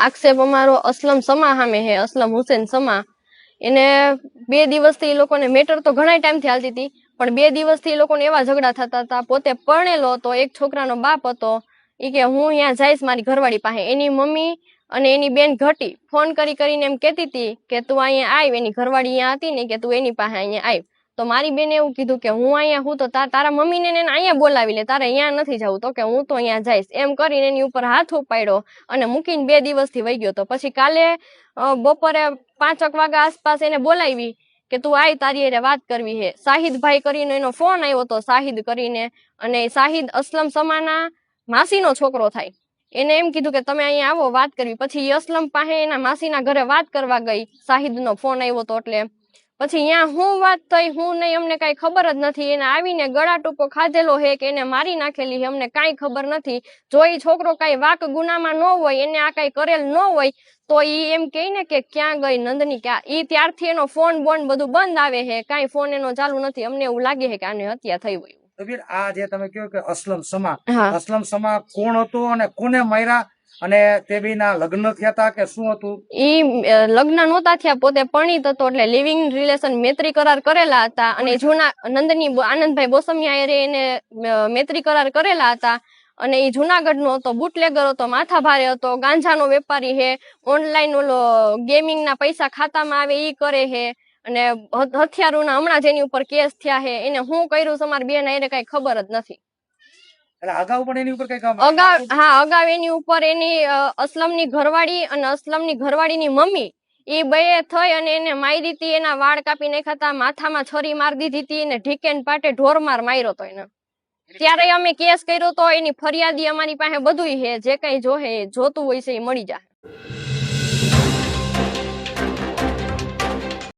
આક્ષેપ અમારો અસલમ સમા સામે હે, અસલમ હુસેન સમા. એને 2 દિવસથી એ લોકોને મેટર તો ઘણા ટાઈમથી હાલતી હતી, પણ 2 દિવસથી એ લોકોને એવા ઝઘડા થતા હતા. પોતે પરણેલો હતો, એક છોકરાનો બાપ હતો. એ કે હું અહીંયા જઈશ મારી ઘરવાળી પાસે. એની મમ્મી અને એની બેન ઘટી ફોન કરીને એમ કહેતી હતી કે તું અહીંયા આવ. એની ઘરવાળી અહીંયા હતી ને, કે તું એની પાસે અહીંયા આવ. તો મારી બેને એવું કીધું કે હું અહીંયા હું તો તારા મમ્મીને અહીંયા બોલાવી લે, તારે અહીંયા નથી જવું. તો કે હું તો અહીંયા જઈશ એમ કરીને એની ઉપર હાથ ઉપાડ્યો અને મૂકીને 2 દિવસથી વહી ગયો. તો પછી કાલે બપોરે 5 વાગ્યા આસપાસ એને બોલાવી કે તું આય, તારી હારે વાત કરવી છે. શાહિદભાઈ કરીને એનો ફોન આવ્યો હતો, શાહિદ કરીને. અને શાહિદ અસલમ સમાના માસીનો છોકરો થાય. એને એમ કીધું કે તમે અહીંયા આવો વાત કરવી. પછી અસલમ પાસે એના માસીના ઘરે વાત કરવા ગઈ, શાહિદનો ફોન આવ્યો હતો એટલે. પછી અહીંયા હું વાત થઈ હું નહીં અમને કઈ ખબર જ નથી. એને આવીને ગળા ટૂંકો ખાધેલો હે કે એને મારી નાખેલી છે, અમને કઈ ખબર નથી. જો એ છોકરો કઈ વાક ગુનામાં ન હોય, એને આ કઈ કરેલ ન હોય, તો ઈ એમ કહે ને કે ક્યાં ગઈ નંદની, ક્યાં. ઈ ત્યારથી એનો ફોન બોન બધું બંધ આવે છે, કઈ ફોન એનો ચાલુ નથી. અમને એવું લાગે છે કે આને હત્યા થઈ હોય. આ જે તમે કહો કે અસલમ સમા, અસલમ સમા કોણ હતો અને કોને માર્યા, અને તે બેના લગ્ન થયા હતા કે શું હતું? ઈ લગ્ન નહોતા થયા, પોતે પરણિત હતો, એટલે લિવિંગ રિલેશન મૈત્રી કરાર કરેલા હતા. અને જૂના નંદની આનંદભાઈ બોસમિયા એને મૈત્રી કરાર કરેલા હતા. અને એ જુનાગઢ નો હતો, બુટલેગર હતો, માથા ભારે હતો, ગાંજાનો વેપારી હે, ઓનલાઈન ઓલો ગેમિંગ ના પૈસા ખાતામાં આવે ઈ કરે હે. અને હથિયારોના હમણાં જેની ઉપર કેસ થયા હે. એને હું કર્યું તમારી બેન એને કઈ ખબર જ નથી. અગાઉ પણ એની ઉપર કઈ અગાઉ એની ઉપર એની અસલમની ઘરવાળી અને અસલમની ઘરવાળીની મમ્મી એ બે થઈ અને એને મારી હતી. એના વાળ કાપી નાખ્યા હતા, માથામાં છરી મારી દીધી હતી, ને ઢીકેન પાટે ઢોરમાર માર્યો હતો એને. ત્યારે અમે કેસ કર્યો તો, એની ફરિયાદી અમારી પાસે બધું છે, જે કઈ જોતું હોય છે એ મળી જાય.